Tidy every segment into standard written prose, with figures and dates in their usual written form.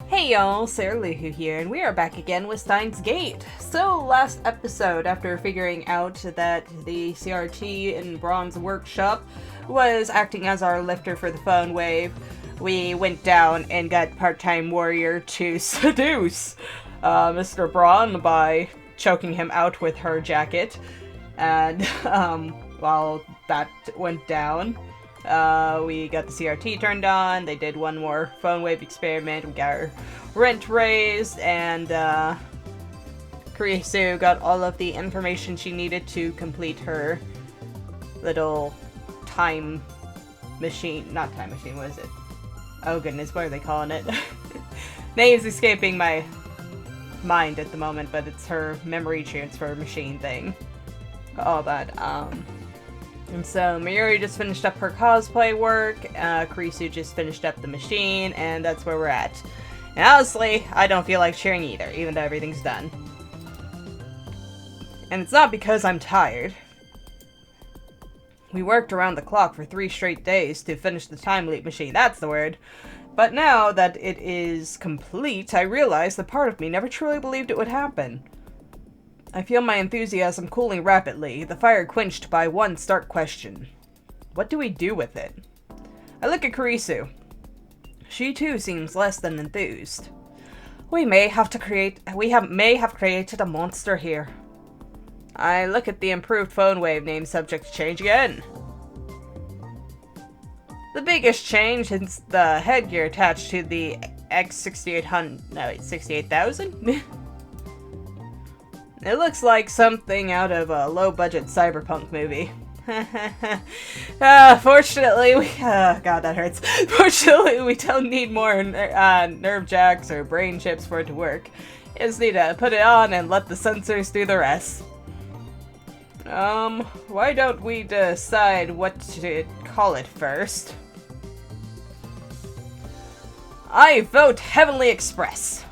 Hey y'all, Sarah Luhu here, and we are back again with Steins Gate. So, last episode, after figuring out that the CRT in Braun's workshop was acting as our lifter for the phone wave, we went down and got part-time warrior to seduce Mr. Braun by choking him out with her jacket. And while that went down, we got the CRT turned on, they did one more phone wave experiment, we got our rent raised, and Kurisu got all of the information she needed to complete her little time machine, not time machine, what is it? Oh goodness, what are they calling it? Name's escaping my mind at the moment, but it's her memory transfer machine thing. All that, and so Mayuri just finished up her cosplay work, Kurisu just finished up the machine, and that's where we're at. And honestly, I don't feel like cheering either, even though everything's done. And it's not because I'm tired. We worked around the clock for 3 straight days to finish the time leap machine, that's the word. But now that it is complete, I realize that part of me never truly believed it would happen. I feel my enthusiasm cooling rapidly, the fire quenched by one stark question. What do we do with it? I look at Kurisu. She too seems less than enthused. We may have created a monster here. I look at the improved phone wave name subject to change again. The biggest change is the headgear attached to the X68,000? It looks like something out of a low-budget cyberpunk movie. Fortunately, God, that hurts. Fortunately, we don't need more nerve jacks or brain chips for it to work. You just need to put it on and let the sensors do the rest. Why don't we decide what to call it first? I vote Heavenly Express.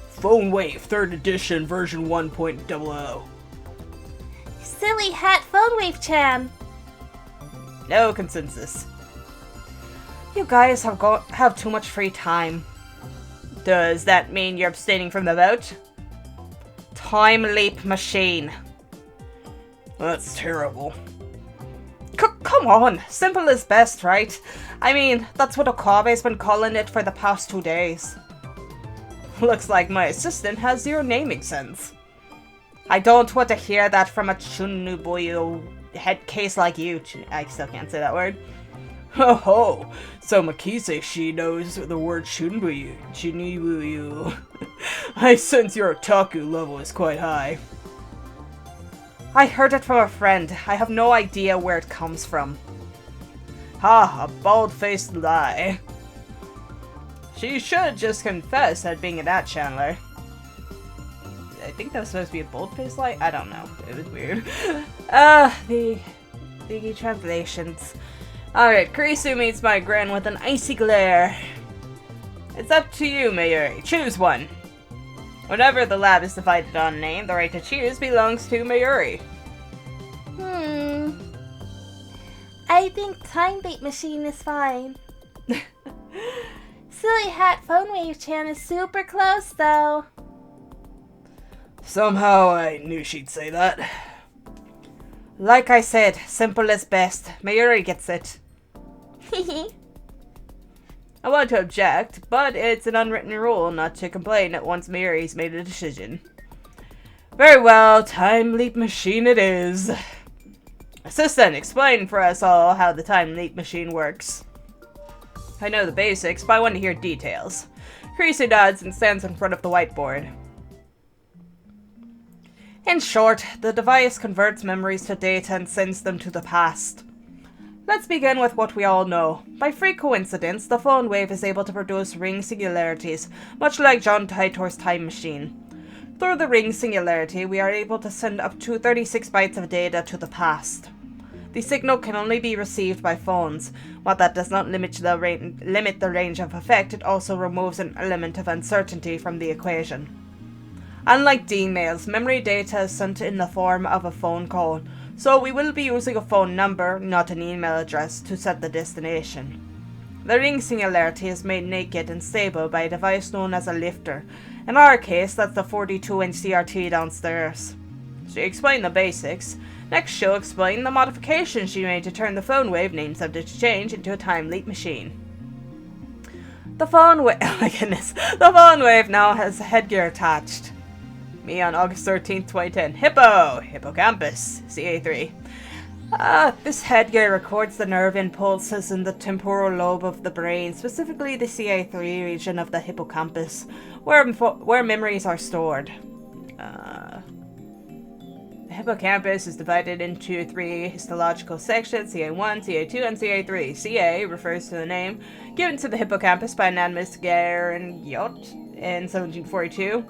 Phone Wave 3rd edition version 1.00. Silly hat phone wave chan. No consensus. You guys have too much free time. Does that mean you're abstaining from the vote? Time leap machine. That's terrible. Come on, simple is best, right? I mean, that's what Okabe's been calling it for the past 2 days. Looks like my assistant has zero naming sense. I don't want to hear that from a Chunubuyo head case like you. I still can't say that word. Ho ho! So Makise, she knows the word Chunubuyo. I sense your otaku level is quite high. I heard it from a friend. I have no idea where it comes from. Ha, a bald-faced lie. She should just confess at being a dat channeler. I think that was supposed to be a bold-faced lie? I don't know. It was weird. The translations. Alright, Kurisu meets my grin with an icy glare. It's up to you, Mayuri. Choose one. Whenever the lab is divided on name, the right to choose belongs to Mayuri. I think time leap machine is fine. Silly hat phone wave chan is super close though. Somehow I knew she'd say that. Like I said, simple is best. Mayuri gets it. I want to object, but it's an unwritten rule not to complain at once Mayuri's made a decision. Very well, time leap machine it is. Assistant, explain for us all how the time leap machine works. I know the basics, but I want to hear details. Kurisu nods and stands in front of the whiteboard. In short, the device converts memories to data and sends them to the past. Let's begin with what we all know. By free coincidence, the phone wave is able to produce ring singularities, much like John Titor's time machine. Through the ring singularity, we are able to send up to 36 bytes of data to the past. The signal can only be received by phones. While that does not limit the range of effect, it also removes an element of uncertainty from the equation. Unlike D-mails, memory data is sent in the form of a phone call, so we will be using a phone number, not an email address, to set the destination. The ring singularity is made naked and stable by a device known as a lifter. In our case, that's the 42-inch CRT downstairs. She explained the basics. Next, she'll explain the modifications she made to turn the phone wave named subject to change into a time leap machine. The phone wave, oh my goodness, the phone wave now has a headgear attached. Me on August 13th, 2010. Hippocampus, CA3. This headgear records the nerve impulses in the temporal lobe of the brain, specifically the CA3 region of the hippocampus, where memories are stored. The hippocampus is divided into 3 histological sections, CA1, CA2, and CA3. CA refers to the name given to the hippocampus by anatomist Guyot in 1742.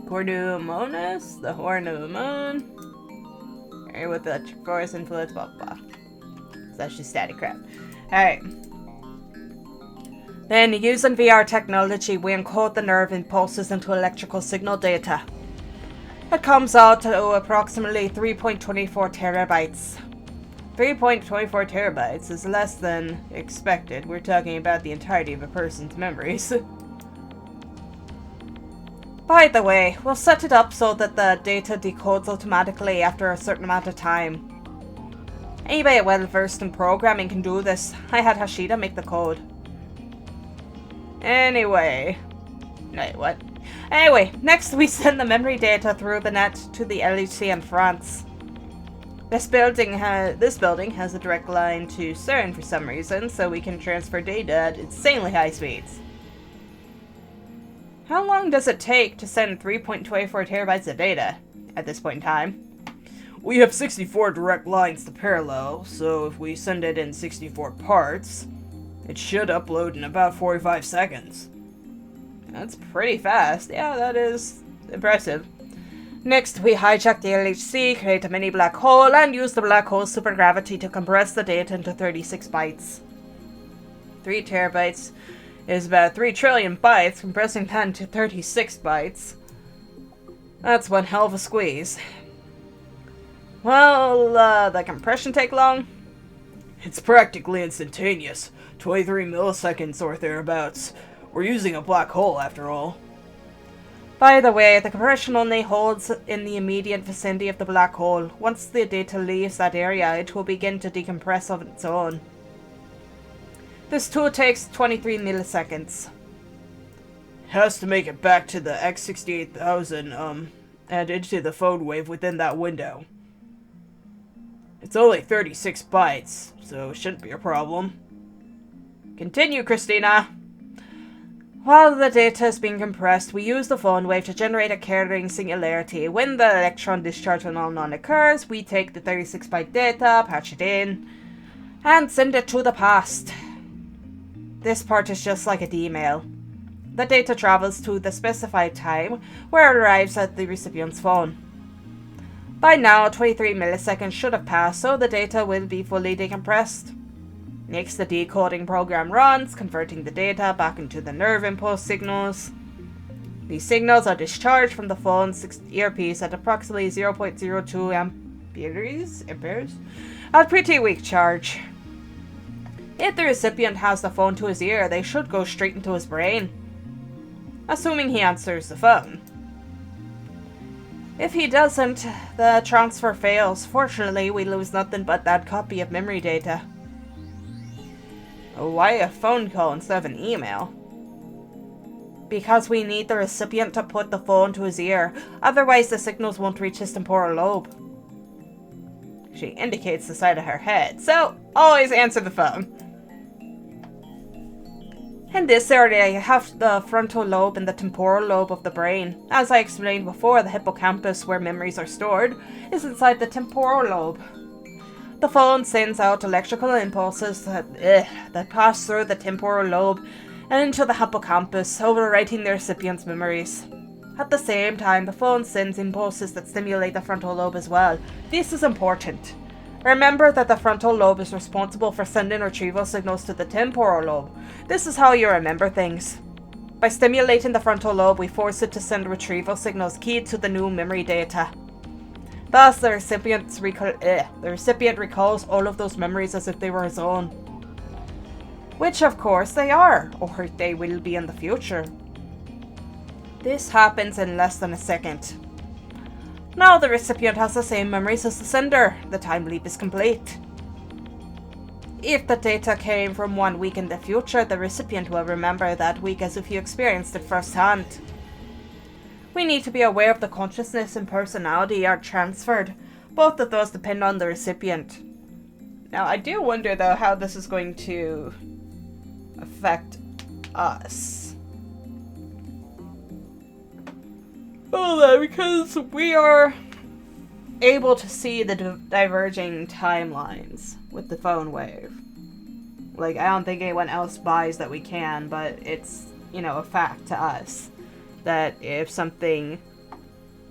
Cornumonas, the horn of the moon. With the chorus influence, blah blah. That's just static crap. Alright. Then, using VR technology, we encode the nerve impulses into electrical signal data. It comes out to approximately 3.24 terabytes. 3.24 terabytes is less than expected. We're talking about the entirety of a person's memories. By the way, we'll set it up so that the data decodes automatically after a certain amount of time. Anybody well versed in programming can do this. I had Hashida make the code. Anyway, next we send the memory data through the net to the LHC in France. This building has a direct line to CERN for some reason, so we can transfer data at insanely high speeds. How long does it take to send 3.24 terabytes of data at this point in time? We have 64 direct lines to parallel, so if we send it in 64 parts, it should upload in about 45 seconds. That's pretty fast. Yeah, that is impressive. Next, we hijack the LHC, create a mini black hole, and use the black hole's supergravity to compress the data into 36 bytes. 3 terabytes is about 3 trillion bytes, compressing that into 36 bytes. That's one hell of a squeeze. Well, the compression take long? It's practically instantaneous. 23 milliseconds or thereabouts. We're using a black hole after all. By the way, the compression only holds in the immediate vicinity of the black hole. Once the data leaves that area, it will begin to decompress of its own. This too takes 23 milliseconds. Has to make it back to the X68000, and into the phone wave within that window. It's only 36 bytes, so it shouldn't be a problem. Continue, Christina! While the data is being compressed, we use the phone wave to generate a carrying singularity. When the electron discharge phenomenon occurs, we take the 36-byte data, patch it in, and send it to the past. This part is just like a D-mail. The data travels to the specified time, where it arrives at the recipient's phone. By now, 23 milliseconds should have passed, so the data will be fully decompressed. Next, the decoding program runs, converting the data back into the nerve impulse signals. These signals are discharged from the phone's earpiece at approximately 0.02 amperes at pretty weak charge. If the recipient has the phone to his ear, they should go straight into his brain, assuming he answers the phone. If he doesn't, the transfer fails. Fortunately, we lose nothing but that copy of memory data. Why a phone call instead of an email? Because we need the recipient to put the phone to his ear, otherwise the signals won't reach his temporal lobe. She indicates the side of her head, so always answer the phone. In this area, you have the frontal lobe and the temporal lobe of the brain. As I explained before, the hippocampus, where memories are stored, is inside the temporal lobe. The phone sends out electrical impulses that pass through the temporal lobe and into the hippocampus, overwriting the recipient's memories. At the same time, the phone sends impulses that stimulate the frontal lobe as well. This is important. Remember that the frontal lobe is responsible for sending retrieval signals to the temporal lobe. This is how you remember things. By stimulating the frontal lobe, we force it to send retrieval signals keyed to the new memory data. Thus, the recipient recalls all of those memories as if they were his own. Which of course they are, or they will be in the future. This happens in less than a second. Now the recipient has the same memories as the sender. The time leap is complete. If the data came from 1 week in the future, the recipient will remember that week as if you experienced it firsthand. We need to be aware of the consciousness and personality are transferred. Both of those depend on the recipient. Now, I do wonder, though, how this is going to affect us. Well, because we are able to see the diverging timelines with the phone wave. Like, I don't think anyone else buys that we can, but it's, you know, a fact to us that if something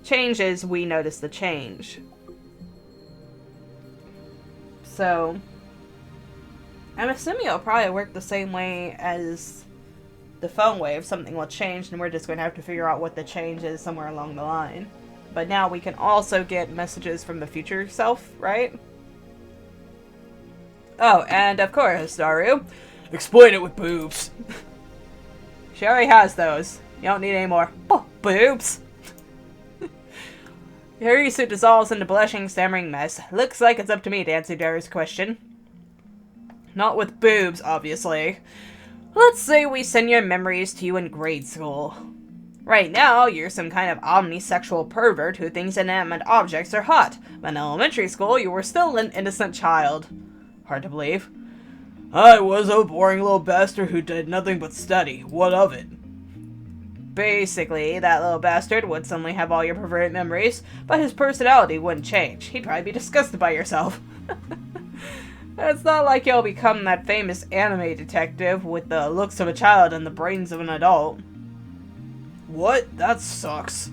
changes, we notice the change. So, I'm assuming it'll probably work the same way as the phone wave. Something will change and we're just going to have to figure out what the change is somewhere along the line. But now we can also get messages from the future self, right? Oh, and of course, Daru. Explain it with boobs. She already has those. You don't need any more. Oh, boobs! Harisu dissolves into blushing, stammering mess. Looks like it's up to me to answer Daru's question. Not with boobs, obviously. Let's say we send your memories to you in grade school. Right now, you're some kind of omnisexual pervert who thinks inanimate objects are hot. But in elementary school, you were still an innocent child. Hard to believe. I was a boring little bastard who did nothing but study. What of it? Basically, that little bastard would suddenly have all your perverted memories, but his personality wouldn't change. He'd probably be disgusted by yourself. It's not like you'll become that famous anime detective with the looks of a child and the brains of an adult. What? That sucks.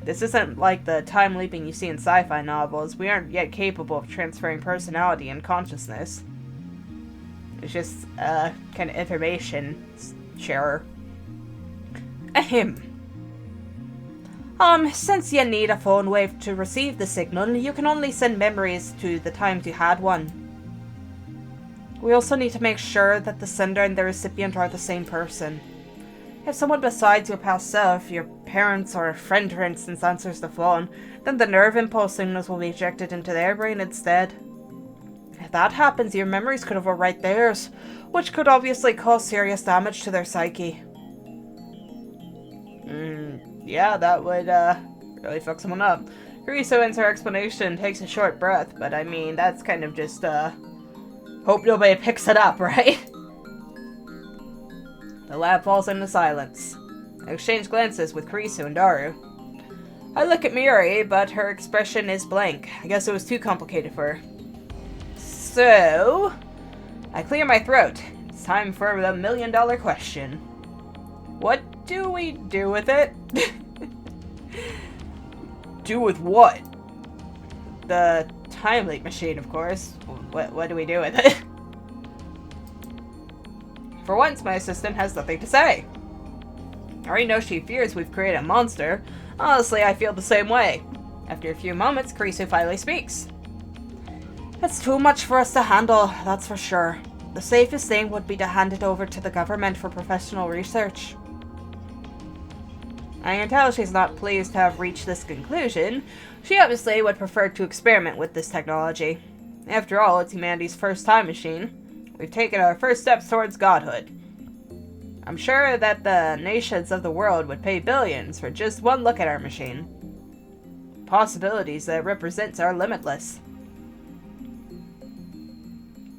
This isn't like the time leaping you see in sci-fi novels. We aren't yet capable of transferring personality and consciousness. It's just, kind of information sharer. Ahem. Since you need a phone wave to receive the signal, you can only send memories to the times you had one. We also need to make sure that the sender and the recipient are the same person. If someone besides your past self, your parents or a friend for instance, answers the phone, then the nerve impulse signals will be ejected into their brain instead. If that happens, your memories could overwrite theirs, which could obviously cause serious damage to their psyche. Yeah, that would, really fuck someone up. Kuriso ends her explanation, takes a short breath, but I mean, that's kind of just, hope nobody picks it up, right? The lab falls into silence. I exchange glances with Kurisu and Daru. I look at Miuri, but her expression is blank. I guess it was too complicated for her. So, I clear my throat. It's time for the $1 million question. What do we do with it? Do with what? The time leap machine, of course. What do we do with it? For once, my assistant has nothing to say. I already know she fears we've created a monster. Honestly, I feel the same way. After a few moments, Kurisu finally speaks. It's too much for us to handle, that's for sure. The safest thing would be to hand it over to the government for professional research. I can tell she's not pleased to have reached this conclusion. She obviously would prefer to experiment with this technology. After all, it's humanity's first time machine. We've taken our first steps towards godhood. I'm sure that the nations of the world would pay billions for just one look at our machine. Possibilities that it represents are limitless.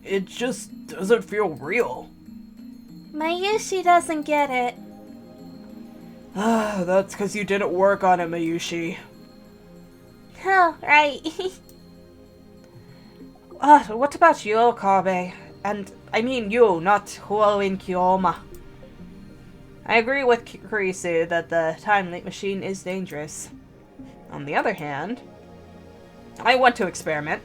It just doesn't feel real. Mayushi doesn't get it. That's because you didn't work on it, Mayushi. Oh, right. What about you, Okabe? And, I mean you, not Huo in Kyoma. I agree with Kurisu that the time leap machine is dangerous. On the other hand, I want to experiment.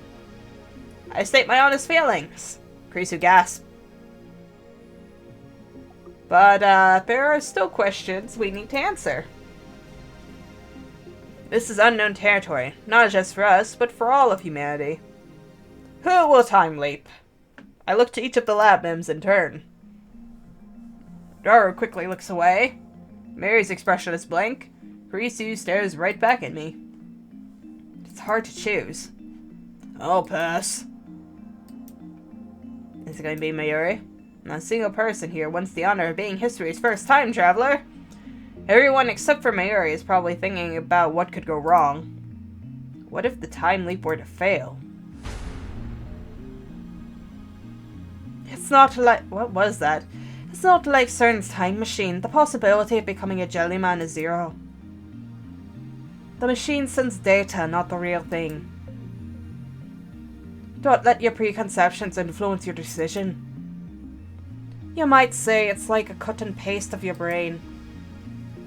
I state my honest feelings. Kurisu gasped. But, there are still questions we need to answer. This is unknown territory, not just for us, but for all of humanity. Who will time leap? I look to each of the lab mims in turn. Daru quickly looks away. Mary's expression is blank. Kurisu stares right back at me. It's hard to choose. I'll pass. Is it going to be Mayuri? Not a single person here wants the honor of being history's first time traveler. Everyone except for Mayuri is probably thinking about what could go wrong. What if the time leap were to fail? It's not like... What was that? It's not like CERN's time machine. The possibility of becoming a jellyman is zero. The machine sends data, not the real thing. Don't let your preconceptions influence your decision. You might say it's like a cut and paste of your brain.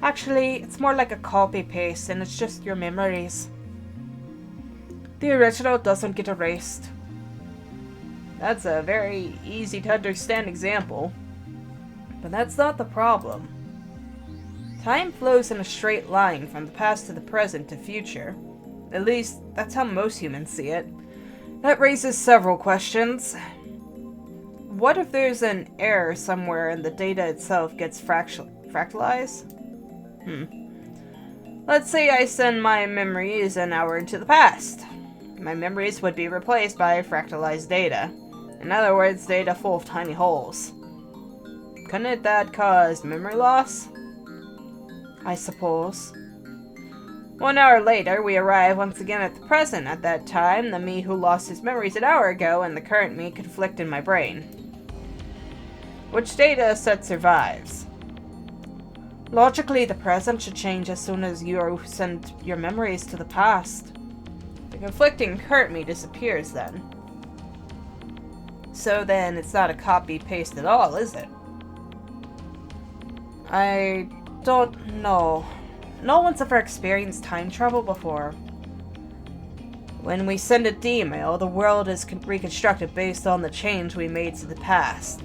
Actually, it's more like a copy-paste, and it's just your memories. The original doesn't get erased. That's a very easy to understand example. But that's not the problem. Time flows in a straight line from the past to the present to future. At least, that's how most humans see it. That raises several questions. What if there's an error somewhere and the data itself gets fractalized? Let's say I send my memories an hour into the past. My memories would be replaced by fractalized data. In other words, data full of tiny holes. Couldn't that cause memory loss? I suppose. 1 hour later, we arrive once again at the present. At that time, the me who lost his memories an hour ago and the current me conflict in my brain. Which data set survives? Logically, the present should change as soon as you send your memories to the past. The conflicting current me disappears then. So then, it's not a copy-paste at all, is it? I don't know. No one's ever experienced time travel before. When we send a D-mail, the world is reconstructed based on the change we made to the past.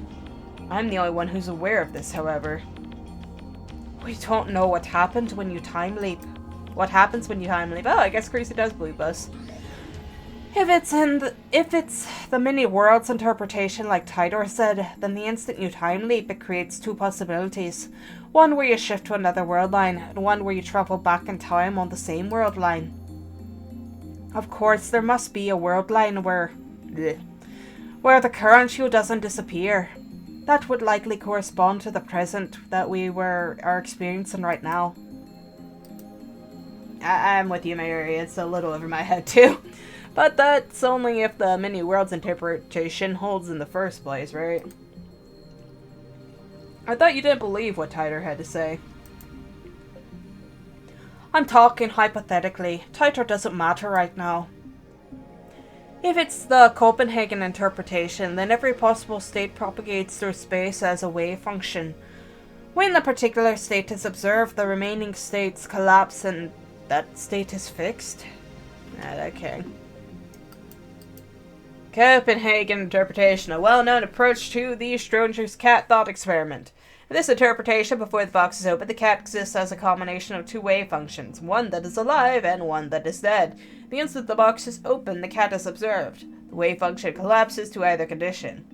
I'm the only one who's aware of this, however. We don't know what happened when you time leap. What happens when you time leap? Oh, I guess Crazy does believe us. If it's the mini-worlds interpretation like Tidor said, then the instant you time leap, it creates two possibilities. One where you shift to another world line, and one where you travel back in time on the same world line. Of course, there must be a world line where the current you doesn't disappear. That would likely correspond to the present that we are experiencing right now. I'm with you, Mary. It's a little over my head, too. But that's only if the mini-worlds interpretation holds in the first place, right? I thought you didn't believe what Tidor had to say. I'm talking hypothetically. Tidor doesn't matter right now. If it's the Copenhagen interpretation, then every possible state propagates through space as a wave function. When the particular state is observed, the remaining states collapse and that state is fixed? Okay. Copenhagen interpretation, a well-known approach to the Schrodinger's cat thought experiment. In this interpretation, before the box is open, the cat exists as a combination of two wave functions, one that is alive and one that is dead. The instant the box is open, the cat is observed. The wave function collapses to either condition.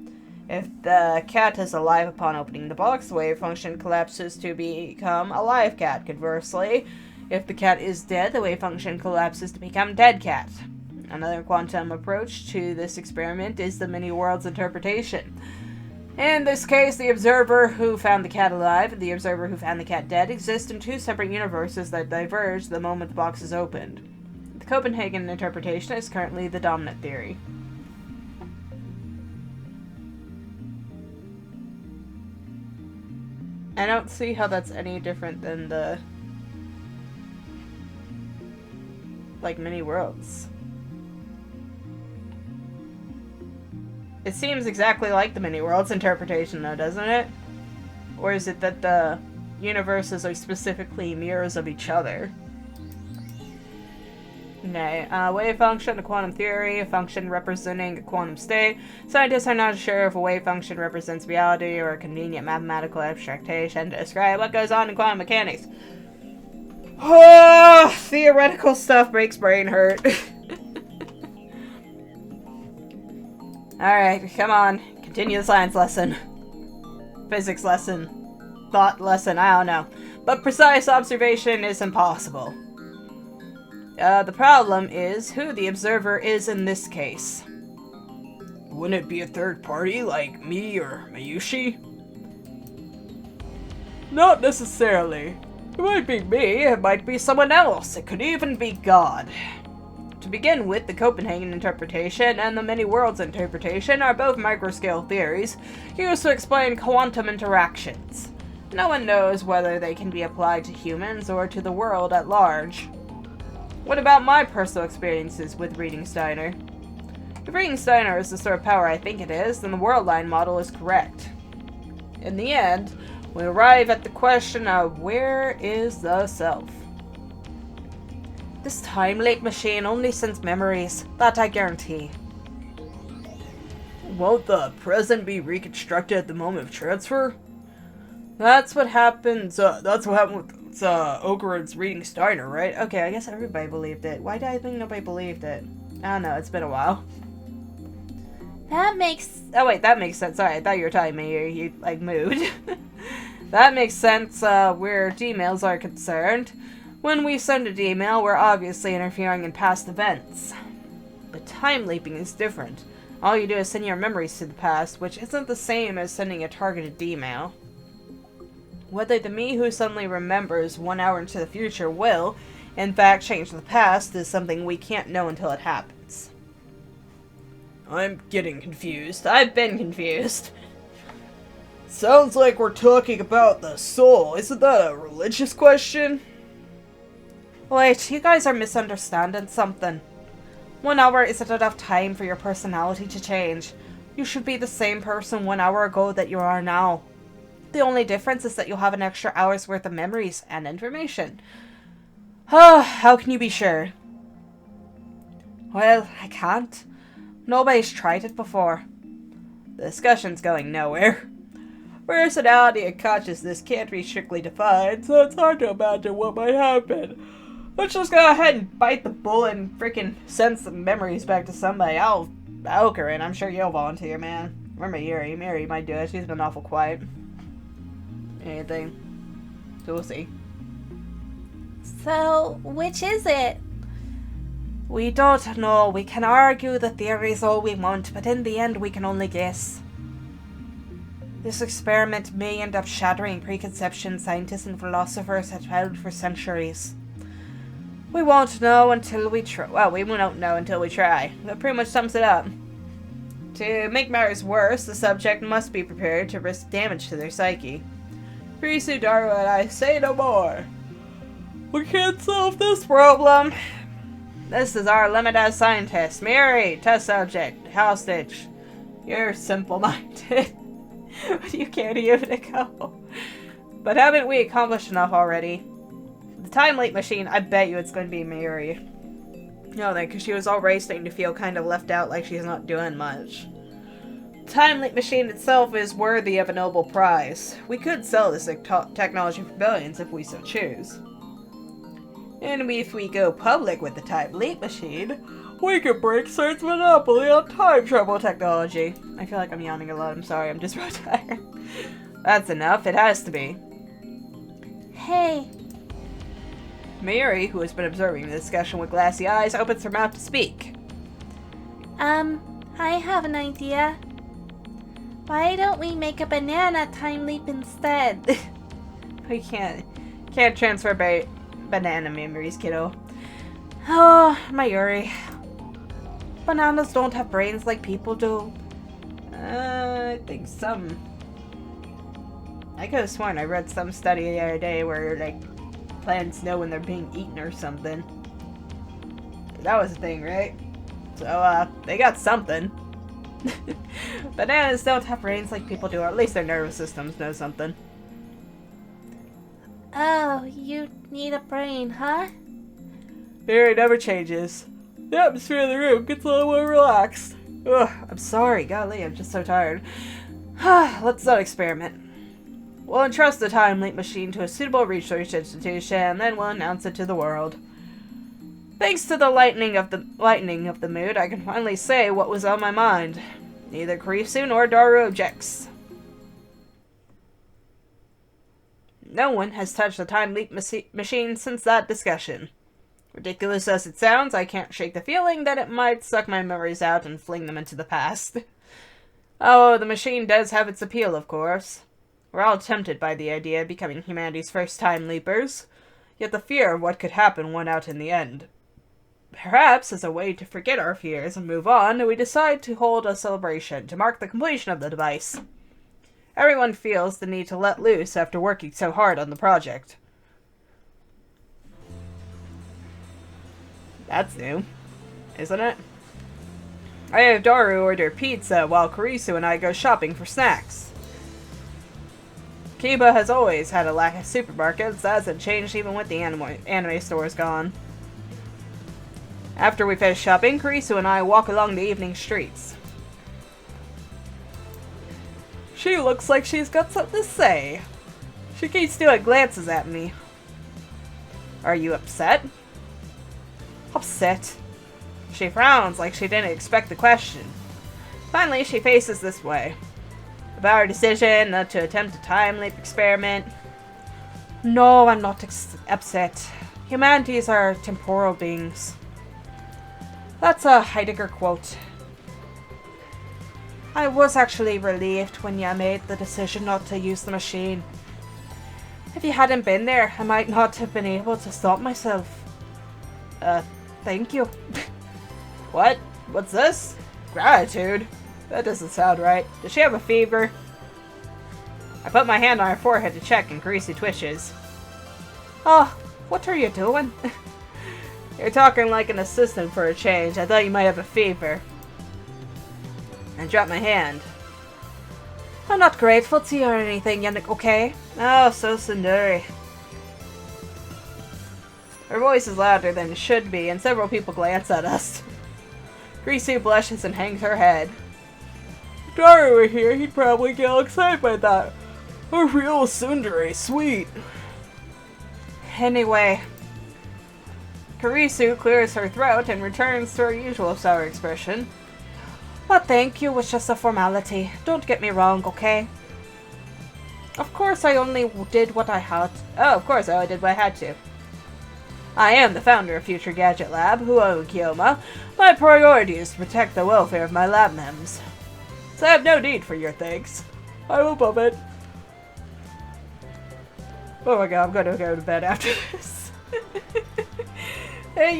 If the cat is alive upon opening the box, the wave function collapses to become a live cat. Conversely, if the cat is dead, the wave function collapses to become dead cat. Another quantum approach to this experiment is the mini-worlds interpretation. In this case, the observer who found the cat alive and the observer who found the cat dead exist in two separate universes that diverge the moment the box is opened. The Copenhagen interpretation is currently the dominant theory. I don't see how that's any different than the mini-worlds. It seems exactly like the mini-worlds interpretation, though, doesn't it? Or is it that the universes are specifically mirrors of each other? Nay. Wave function, a quantum theory, a function representing a quantum state. Scientists are not sure if a wave function represents reality or a convenient mathematical abstraction to describe what goes on in quantum mechanics. Oh, theoretical stuff makes brain hurt. Alright, come on. continue the science lesson. Physics lesson. Thought lesson, I don't know. But precise observation is impossible. The problem is who the observer is in this case. Wouldn't it be a third party like me or Mayushi? Not necessarily. It might be me, it might be someone else, it could even be God. To begin with, the Copenhagen interpretation and the many worlds interpretation are both microscale theories used to explain quantum interactions. No one knows whether they can be applied to humans or to the world at large. What about my personal experiences with reading Steiner? If reading Steiner is the sort of power I think it is, then the world line model is correct. In the end, we arrive at the question of where is the self? This time leap machine only sends memories, that I guarantee. Won't the present be reconstructed at the moment of transfer? That's what happens, with Ogren's reading Steiner, right? Okay, I guess everybody believed it. Why did I think nobody believed it? I don't know, it's been a while. That makes... Oh wait, that makes sense. Sorry, I thought you were telling me you like, moved. That makes sense, where D-mails are concerned. When we send a D-mail, we're obviously interfering in past events. But time leaping is different. All you do is send your memories to the past, which isn't the same as sending a targeted D-mail. Whether the me who suddenly remembers 1 hour into the future will, in fact, change the past is something we can't know until it happens. I'm getting confused. I've been confused. Sounds like we're talking about the soul. Isn't that a religious question? Wait, you guys are misunderstanding something. 1 hour isn't enough time for your personality to change. You should be the same person 1 hour ago that you are now. The only difference is that you'll have an extra hour's worth of memories and information. How can you be sure? Well, I can't. Nobody's tried it before. The discussion's going nowhere. Personality and consciousness can't be strictly defined, so it's hard to imagine what might happen. Let's just go ahead and bite the bullet and freaking send some memories back to somebody. I'll hook her in. I'm sure you'll volunteer, man. Or Mayuri. Mayuri might do it. She's been awful quiet. Anything. So we'll see. So, which is it? We don't know. We can argue the theories all we want, but in the end we can only guess. This experiment may end up shattering preconceptions scientists and philosophers have held for centuries. We won't know until we try. Well, we won't know until we try. That pretty much sums it up. To make matters worse, the subject must be prepared to risk damage to their psyche. Risu, Daru, and I say no more. We can't solve this problem. This is our limit as scientists. Miri, test subject, hostage. You're simple-minded. You can't even go. But haven't we accomplished enough already? The time leap machine, I bet you it's going to be Mayuri. No, then, because she was already starting to feel kind of left out, like she's not doing much. The time leap machine itself is worthy of a Nobel Prize. We could sell this technology for billions if we so choose. And if we go public with the time leap machine, we could break CERN's monopoly on time travel technology. I feel like I'm yawning a lot. I'm sorry. I'm just real tired. That's enough. It has to be. Hey. Mary, who has been observing the discussion with glassy eyes, opens her mouth to speak. I have an idea. Why don't we make a banana time leap instead? We can't transfer banana memories, kiddo. Oh, Mayuri. Bananas don't have brains like people do. I think some. I could have sworn I read some study the other day where, like, plants know when they're being eaten or something. That was a thing, right? So, they got something. Bananas don't have brains like people do, or at least their nervous systems know something. Oh, you need a brain, huh? Theory never changes. The atmosphere of the room gets a little more relaxed. Ugh, I'm sorry, golly, I'm just so tired. Let's not experiment. We'll entrust the time leap machine to a suitable research institution, and then we'll announce it to the world. Thanks to the lightening of the mood, I can finally say what was on my mind. Neither Kurisu nor Daru objects. No one has touched the time leap machine since that discussion. Ridiculous as it sounds, I can't shake the feeling that it might suck my memories out and fling them into the past. Oh, the machine does have its appeal, of course. We're all tempted by the idea of becoming humanity's first time leapers, yet the fear of what could happen won out in the end. Perhaps, as a way to forget our fears and move on, we decide to hold a celebration to mark the completion of the device. Everyone feels the need to let loose after working so hard on the project. That's new, isn't it? I have Daru order pizza while Kurisu and I go shopping for snacks. Kiba has always had a lack of supermarkets. That hasn't changed even with the anime stores gone. After we finish shopping, Kurisu and I walk along the evening streets. She looks like she's got something to say. She keeps doing glances at me. Are you upset? Upset? She frowns like she didn't expect the question. Finally, she faces this way. About our decision not to attempt a time leap experiment. No, I'm not upset. Humanities are temporal beings. That's a Heidegger quote. I was actually relieved when you made the decision not to use the machine. If you hadn't been there, I might not have been able to stop myself. Thank you. What? What's this? Gratitude? That doesn't sound right. Does she have a fever? I put my hand on her forehead to check and Kurisu twitches. Oh, what are you doing? You're talking like an assistant for a change. I thought you might have a fever. I dropped my hand. I'm not grateful to you or anything, Yannick, okay? Oh, so tsundere. Her voice is louder than it should be, and several people glance at us. Kurisu blushes and hangs her head. If Daru were here, he'd probably get all excited by that. A real tsundere, sweet. Anyway, Kurisu clears her throat and returns to her usual sour expression. But thank you was just a formality. Don't get me wrong, okay? Of course I only did what I had. Oh, of course I only did what I had to. I am the founder of Future Gadget Lab, Huo Kiyoma. My priority is to protect the welfare of my lab mems. So I have no need for your thanks. I'm above it. Oh my god, I'm gonna go to bed after this. And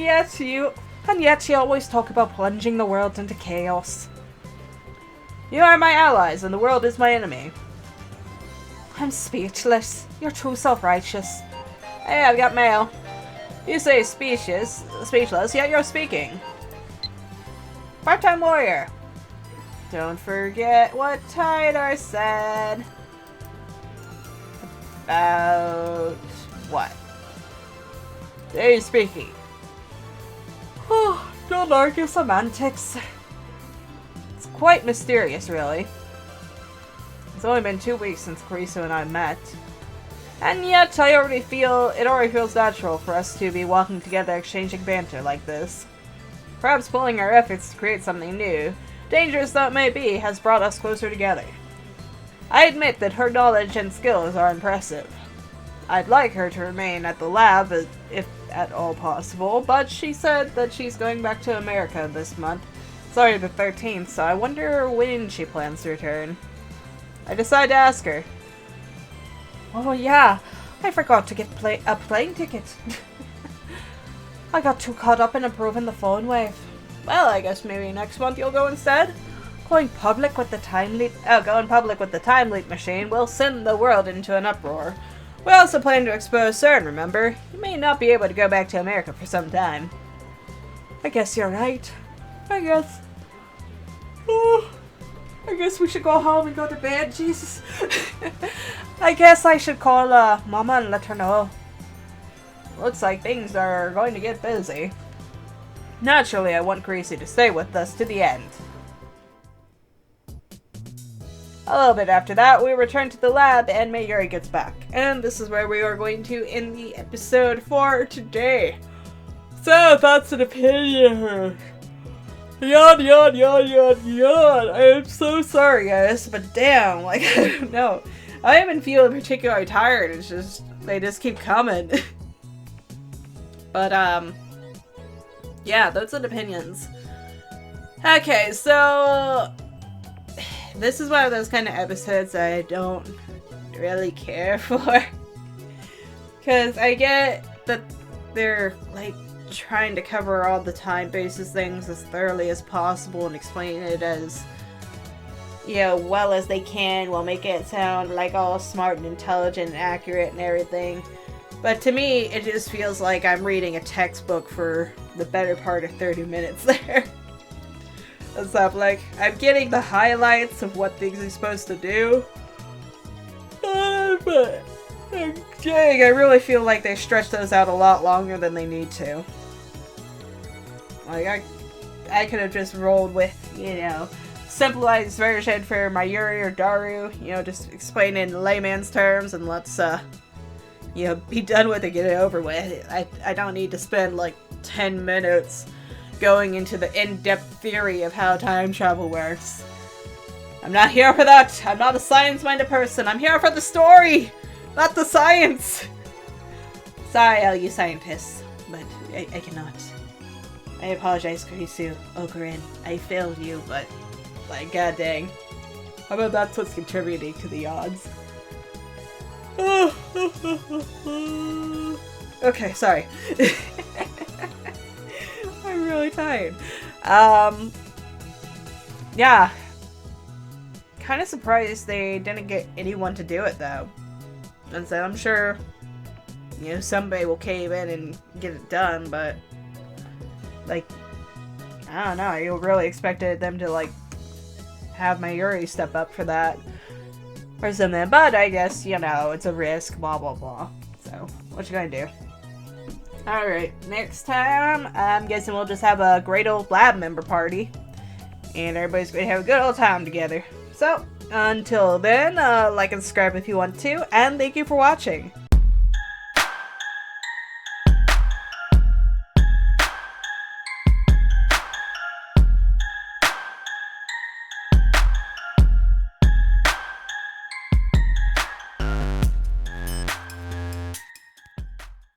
yet you always talk about plunging the world into chaos. You are my allies, and the world is my enemy. I'm speechless. You're too self-righteous. Hey, I've got mail. You say speechless, yet you're speaking. Part-time warrior. Don't forget what Tidar said. About what? There you're speaking. Oh, don't argue semantics. It's quite mysterious, really. It's only been 2 weeks since Kurisu and I met. And yet, it already feels natural for us to be walking together exchanging banter like this. Perhaps pulling our efforts to create something new, dangerous though it may be, has brought us closer together. I admit that her knowledge and skills are impressive. I'd like her to remain at the lab, if at all possible, but she said that she's going back to America this month. Sorry, the 13th, so I wonder when she plans to return. I decide to ask her. Oh yeah, I forgot to get a plane ticket. I got too caught up in improving the phone wave. Well, I guess maybe next month you'll go instead. Going public with the time leap machine will send the world into an uproar. We also plan to expose CERN, remember? You may not be able to go back to America for some time. I guess you're right. I guess we should go home and go to bed, Jesus. I guess I should call Mama and let her know. Looks like things are going to get busy. Naturally, I want Kurisu to stay with us to the end. A little bit after that, we return to the lab and Mayuri gets back. And this is where we are going to end the episode for today. So, thoughts and opinions. Yawn, yawn, yawn, yawn, yawn. I am so sorry, guys, but damn, like, I don't know. I haven't feeling particularly tired, it's just, they just keep coming. But, yeah, those are the opinions. Okay, so, this is one of those kind of episodes I don't really care for. Because I get that they're, like, trying to cover all the time-basis things as thoroughly as possible and explain it as, you know, well as they can while making it sound like all smart and intelligent and accurate and everything. But to me, it just feels like I'm reading a textbook for the better part of 30 minutes there. And stuff, like, I'm getting the highlights of what things are supposed to do. But, dang, I really feel like they stretch those out a lot longer than they need to. Like, I could have just rolled with, you know, simplified version for Mayuri or Daru, you know, just explain it in layman's terms and let's, you know, be done with it, get it over with. I don't need to spend, like, 10 minutes going into the in-depth theory of how time travel works. I'm not here for that! I'm not a science-minded person! I'm here for the story! Not the science! Sorry, all you scientists, but I cannot. I apologize, Kurisu, Okurin. I failed you, but, like, god dang. How about that's what's contributing to the odds? Okay, sorry. I'm really tired. Yeah. Kind of surprised they didn't get anyone to do it, though. And so I'm sure, you know, somebody will cave in and get it done, but, like, I don't know, I really expected them to, like, have Mayuri step up for that or something, but I guess, you know, it's a risk, blah blah blah. So, what you gonna do? Alright, next time, I'm guessing we'll just have a great old lab member party, and everybody's gonna have a good old time together. So, until then, like and subscribe if you want to, and thank you for watching.